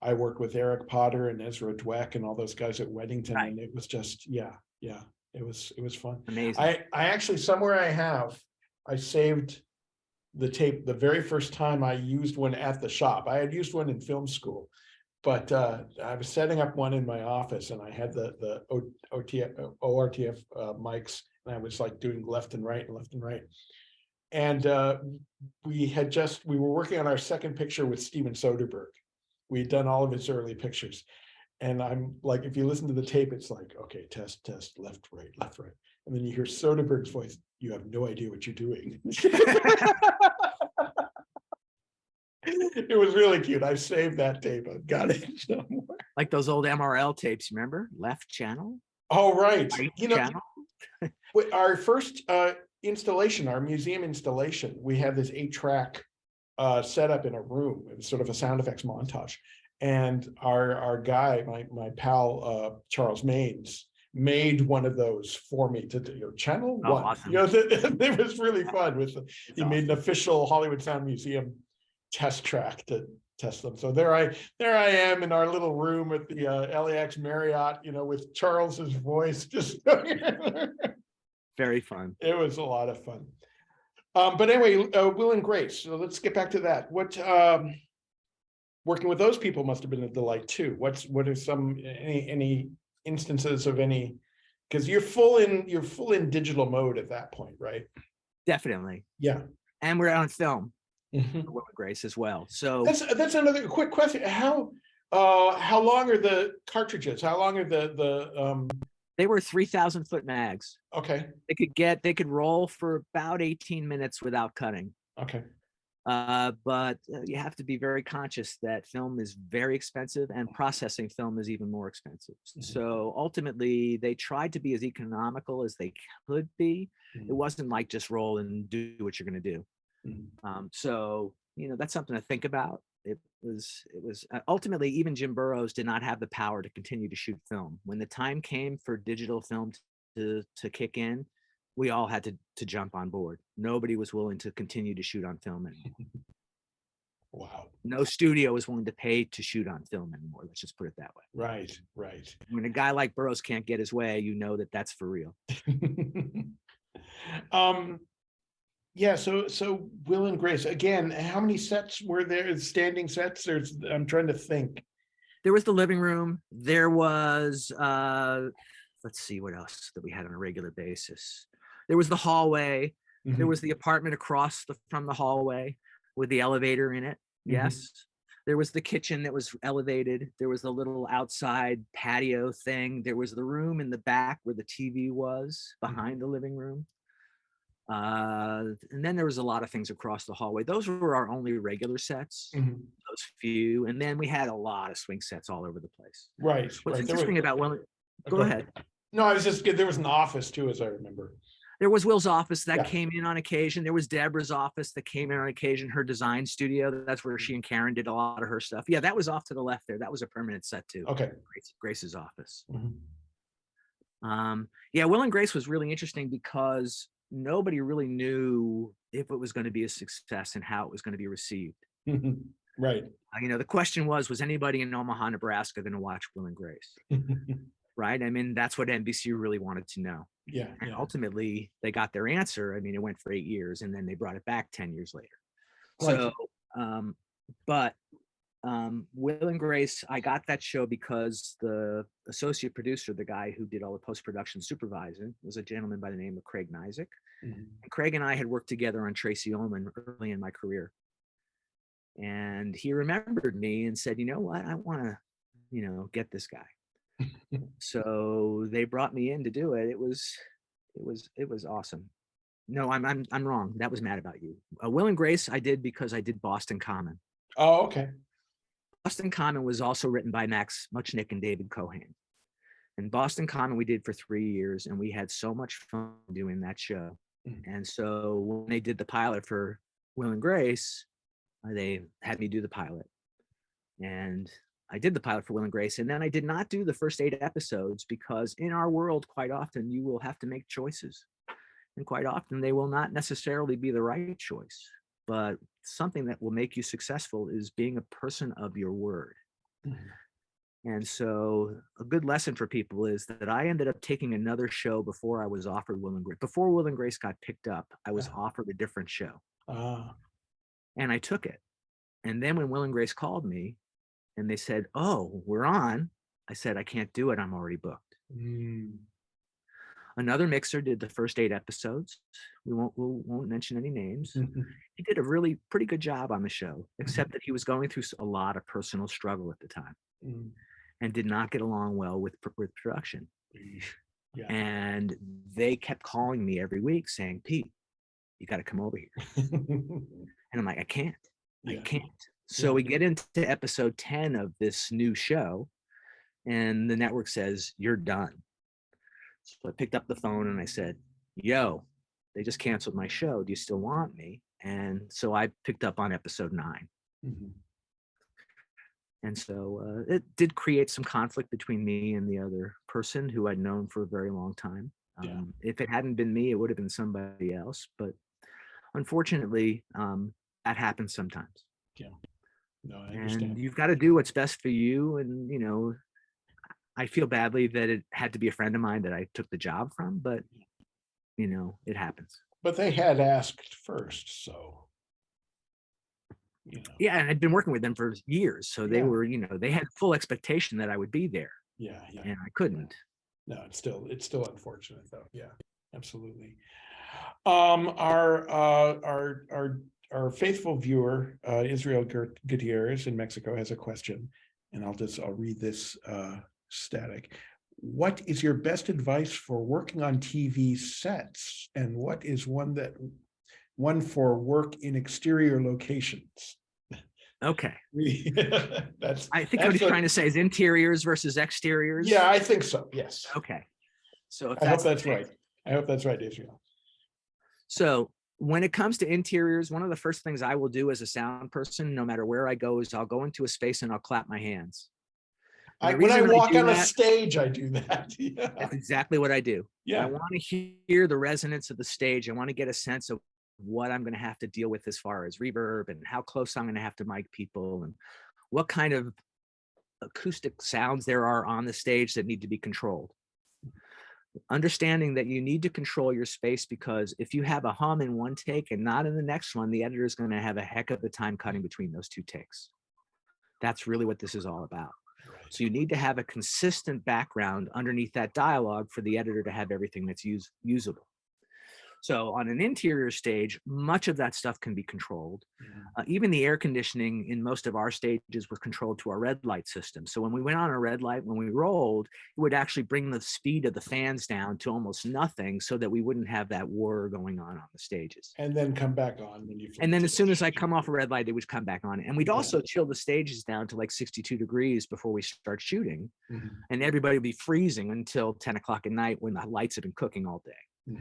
I worked with Eric Potter and Ezra Dweck and all those guys at Weddington, Right. and it was just, yeah, it was fun. Amazing. I actually, somewhere I saved the tape the very first time I used one at the shop. I had used one in film school, but I was setting up one in my office, and I had the ORTF mics, and I was like doing left and right and left and right. And we were working on our second picture with Steven Soderbergh. We had done all of his early pictures. And I'm like, if you listen to the tape, it's like, okay, test, left, right. And then you hear Soderbergh's voice. You have no idea what you're doing. It was really cute. I saved that tape. I've got it somewhere. Like those old MRL tapes, remember? Left channel? Oh, right. Right You know, channel? our first installation, our museum installation, we had this 8-track setup in a room. It was sort of a sound effects montage. And our guy, my pal Charles Maines, made one of those for me to channel one. Awesome. It was really fun. He awesome. made an official Hollywood Sound Museum test track to test them. So there I am in our little room at the LAX Marriott, with Charles's voice just very fun. It was a lot of fun. But anyway, Will and Grace. So let's get back to that. What working with those people must have been a delight too. What are any instances of any? Because you're full in digital mode at that point, right? Definitely. Yeah. And we're on film. Mm-hmm. Will and Grace as well. So that's another quick question. How long are the cartridges? How long are the They were 3,000-foot mags. Okay. They could roll for about 18 minutes without cutting. Okay. But you have to be very conscious that film is very expensive and processing film is even more expensive. Mm-hmm. So ultimately, they tried to be as economical as they could be. Mm-hmm. It wasn't like just roll and do what you're going to do. Mm-hmm. So that's something to think about. It was ultimately, even Jim Burroughs did not have the power to continue to shoot film. When the time came for digital film to kick in, we all had to jump on board. Nobody was willing to continue to shoot on film anymore. Wow. No studio was willing to pay to shoot on film anymore. Let's just put it that way. Right. When a guy like Burroughs can't get his way, that's for real. Yeah, so Will and Grace, again, how many sets were there? Standing sets? I'm trying to think. There was the living room. There was let's see what else that we had on a regular basis. There was the hallway. Mm-hmm. There was the apartment across from the hallway with the elevator in it. Yes. Mm-hmm. There was the kitchen that was elevated. There was the little outside patio thing. There was the room in the back where the TV was behind mm-hmm. the living room. And then there was a lot of things across the hallway. Those were our only regular sets, mm-hmm. those few. And then we had a lot of swing sets all over the place. Right. What's interesting about go ahead. No, I was just there was an office too, as I remember. There was Will's office that came in on occasion. There was Deborah's office that came in on occasion, her design studio. That's where she and Karen did a lot of her stuff. Yeah, that was off to the left there. That was a permanent set too. Okay. Grace's office. Mm-hmm. Yeah, Will and Grace was really interesting because nobody really knew if it was going to be a success and how it was going to be received. Right. The question was anybody in Omaha, Nebraska going to watch Will and Grace? Right. I mean, that's what NBC really wanted to know. Yeah. And ultimately they got their answer. I mean, it went for 8 years and then they brought it back 10 years later. Right. So, but Will and Grace, I got that show because the associate producer, the guy who did all the post-production supervising, was a gentleman by the name of Craig Nizick. Mm-hmm. And Craig and I had worked together on Tracy Ullman early in my career. And he remembered me and said, you know what, I want to, get this guy. So they brought me in to do it. It was it was awesome. No, I'm wrong. That was Mad About You. Will and Grace I did because I did Boston Common. Oh, okay. Boston Common was also written by Max Muchnick and David Cohen. And Boston Common we did for 3 years, and we had so much fun doing that show. Mhm. And so when they did the pilot for Will and Grace, they had me do the pilot. And I did the pilot for Will and Grace. And then I did not do the first 8 episodes because in our world, quite often you will have to make choices. And quite often they will not necessarily be the right choice. But something that will make you successful is being a person of your word. Mhm. And so a good lesson for people is that I ended up taking another show before I was offered Will and Grace. Before Will and Grace got picked up, I was offered a different show. And I took it. And then when Will and Grace called me and they said, "Oh, we're on," I said, "I can't do it. I'm already booked." Mm. Another mixer did the first 8 episodes. We won't mention any names. He did a really pretty good job on the show, except that he was going through a lot of personal struggle at the time Mm. and did not get along well with production. Yeah. And they kept calling me every week saying, "Pete, you got to come over here." And I'm like, I can't. So we get into episode 10 of this new show, and the network says, "You're done." So I picked up the phone and I said, "Yo, they just canceled my show. Do you still want me?" And so I picked up on episode 9. Mhm. And so it did create some conflict between me and the other person who I'd known for a very long time. Yeah. If it hadn't been me, it would have been somebody else. But unfortunately, that happens sometimes. Yeah. No, I And understand. you've got to do what's best for you. And, you know, I feel badly that it had to be a friend of mine that I took the job from, but, you know, it happens. But they had asked first, so. You know. Yeah, and I'd been working with them for years. So they were, you know, they had full expectation that I would be there. Yeah. And I couldn't. No, it's still unfortunate though. Yeah, absolutely. Our faithful viewer, Israel Gutierrez in Mexico, has a question, and I'll read this static. What is your best advice for working on TV sets, and what is one for work in exterior locations? Okay. I think that's what he's trying to say is interiors versus exteriors. Yeah, I think so. Yes. Okay. So I hope that's right. I hope that's right, Israel. So when it comes to interiors, one of the first things I will do as a sound person, no matter where I go, is I'll go into a space and I'll clap my hands. When I walk on a stage, I do that. Yeah. That's exactly what I do. Yeah. I want to hear the resonance of the stage. I want to get a sense of what I'm going to have to deal with as far as reverb and how close I'm going to have to mic people and what kind of acoustic sounds there are on the stage that need to be controlled. Understanding that you need to control your space, because if you have a hum in one take and not in the next one, the editor is going to have a heck of a time cutting between those 2 takes. That's really what this is all about. Right. So you need to have a consistent background underneath that dialogue for the editor to have everything that's usable. So on an interior stage, much of that stuff can be controlled. Even the air conditioning in most of our stages was controlled to our red light system. So when we went on a red light, when we rolled, it would actually bring the speed of the fans down to almost nothing so that we wouldn't have that whir going on the stages. And then come back on when you. And then as soon as I come off a red light, it would come back on. And we'd also chill the stages down to like 62 degrees before we start shooting. And everybody would be freezing until 10 o'clock at night when the lights have been cooking all day.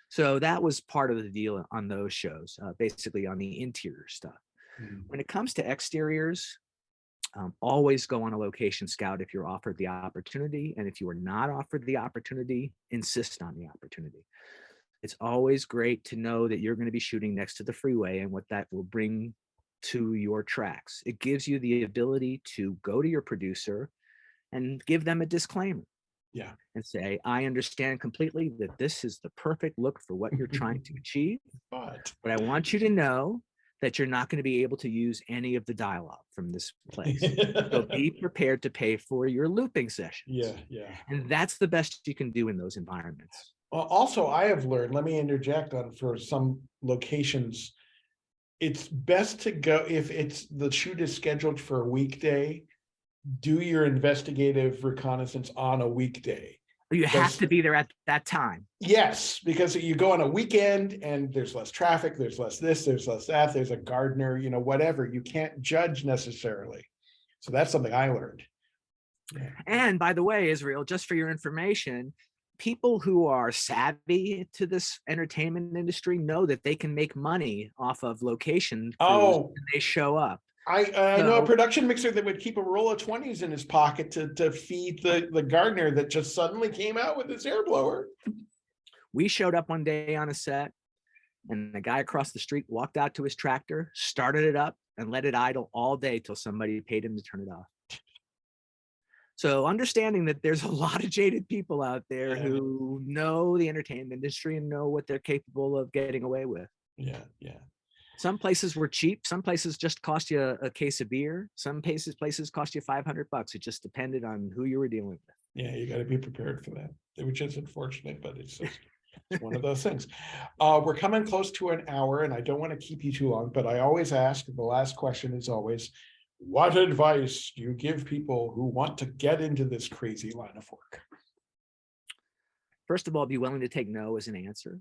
So that was part of the deal on those shows, basically on the interior stuff. When it comes to exteriors, always go on a location scout if you're offered the opportunity. And if you are not offered the opportunity, insist on the opportunity. It's always great to know that you're going to be shooting next to the freeway and what that will bring to your tracks. It gives you the ability to go to your producer and give them a disclaimer. Yeah. And say, I understand completely that this is the perfect look for what you're trying to achieve, but I want you to know that you're not going to be able to use any of the dialogue from this place. So be prepared to pay for your looping sessions. Yeah. And that's the best you can do in those environments. Also, I have learned, let me interject for some locations, it's best to go, if the shoot is scheduled for a weekday, do your investigative reconnaissance on a weekday. You have Because to be there at that time. yes, because you go on a weekend and there's less traffic, there's less this, there's less that, there's a gardener, whatever. You can't judge necessarily. So that's something I learned. Yeah. And by the way, Israel, just for your information, people who are savvy to this entertainment industry know that they can make money off of location crews Oh, when they show up. I know a So production mixer that would keep a roll of 20s in his pocket to feed the gardener that just suddenly came out with his air blower. we showed up one day on a set, and the guy across the street walked out to his tractor, started it up, and let it idle all day till somebody paid him to turn it off. So understanding that there's a lot of jaded people out there Yeah. who know the entertainment industry and know what they're capable of getting away with. Yeah, yeah. Some places were cheap. Some places just cost you a case of beer. Some places cost you $500. It just depended on who you were dealing with. Yeah, you got to be prepared for that, which is unfortunate, but it's one of those things. We're coming close to an hour, and I don't want to keep you too long, but I always ask, the last question is always, what advice do you give people who want to get into this crazy line of work? First of all, be willing to take no as an answer.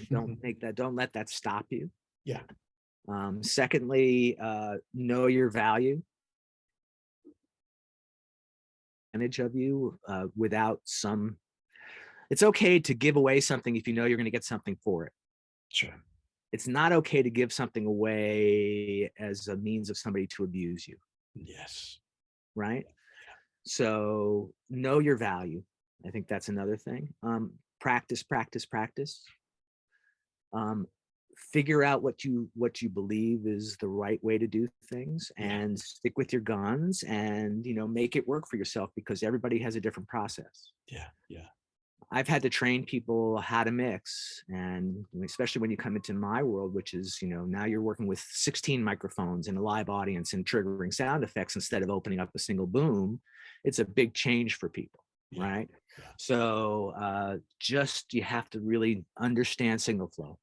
Don't let that stop you. Yeah. Secondly, know your value. Advantage of you without some. It's okay to give away something if you know you're going to get something for it. Sure. It's not okay to give something away as a means of somebody to abuse you. Yes. Right. So know your value. I think that's another thing. Practice. Figure out what you believe is the right way to do things, and stick with your guns, and make it work for yourself, because everybody has a different process. Yeah. Yeah. I've had to train people how to mix, and especially when you come into my world, which is, now you're working with 16 microphones and a live audience and triggering sound effects instead of opening up a single boom. It's a big change for people, right? Yeah. So you have to really understand signal flow.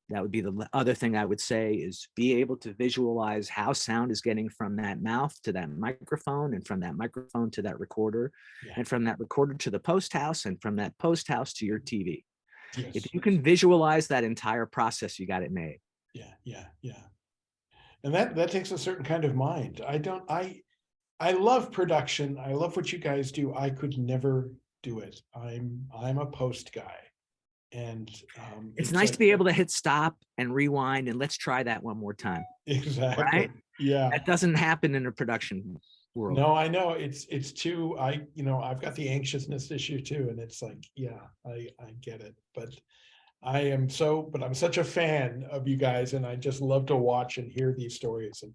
That would be the other thing I would say, is be able to visualize how sound is getting from that mouth to that microphone, and from that microphone to that recorder, and from that recorder to the post house, and from that post house to your TV. Yes. If you can visualize that entire process, you got it made. Yeah. And that takes a certain kind of mind. I love production. I love what you guys do. I could never do it. I'm a post guy. And it's nice to be able to hit stop and rewind and let's try that one more time. Exactly. Right? Yeah. That doesn't happen in a production world. No, I know it's too, I've got the anxiousness issue too. And it's like, yeah, I get it, but I'm such a fan of you guys, and I just love to watch and hear these stories. And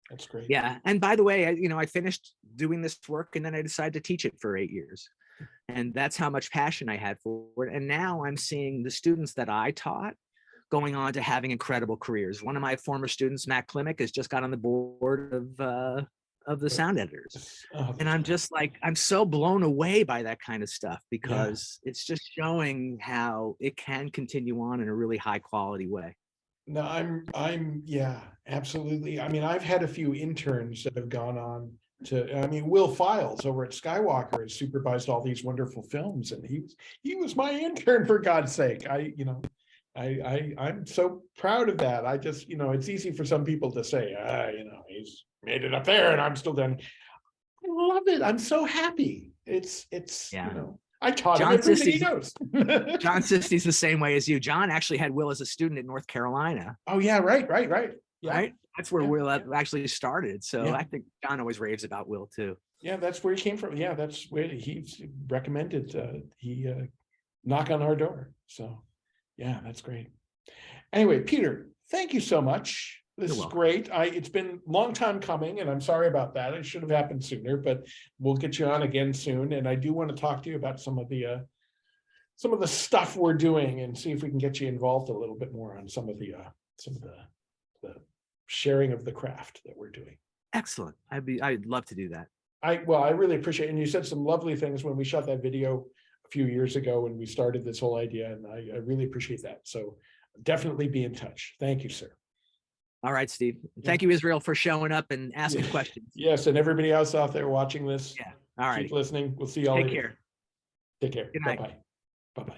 that's great. Yeah. And by the way, I finished doing this work, and then I decided to teach it for 8 years. And that's how much passion I had for it. And now I'm seeing the students that I taught going on to having incredible careers. One of my former students, Matt Klimek, has just got on the board of the sound editors. And I'm just like, I'm so blown away by that kind of stuff, because it's just showing how it can continue on in a really high quality way. No, yeah, absolutely. I mean, I've had a few interns that have gone on Will Files over at Skywalker has supervised all these wonderful films, and he was my intern, for God's sake. I'm so proud of that. I just, it's easy for some people to say, he's made it up there and I'm still done. I love it. I'm so happy. It's I taught him everything he knows. John Sisty's the same way as you. John actually had Will as a student at North Carolina. Oh yeah, right. Yeah. Right. That's where Will actually started. So I think John always raves about Will too. Yeah, that's where he came from. Yeah, that's where he's recommended. He knock on our door. So yeah, that's great. Anyway, Peter, thank you so much. This is great. It's been a long time coming, and I'm sorry about that. It should have happened sooner, but we'll get you on again soon. And I do want to talk to you about some of the stuff we're doing, and see if we can get you involved a little bit more on some of the sharing of the craft that we're doing. Excellent. I'd love to do that. I really appreciate it. And you said some lovely things when we shot that video a few years ago when we started this whole idea, and I really appreciate that. So definitely be in touch. Thank you, sir. All right, Steve. Thank you, Israel, for showing up and asking questions. Yes, and everybody else out there watching this. Yeah. All right. Keep listening. We'll see y'all Take later. care. Take care. Good night. Bye-bye. Bye-bye.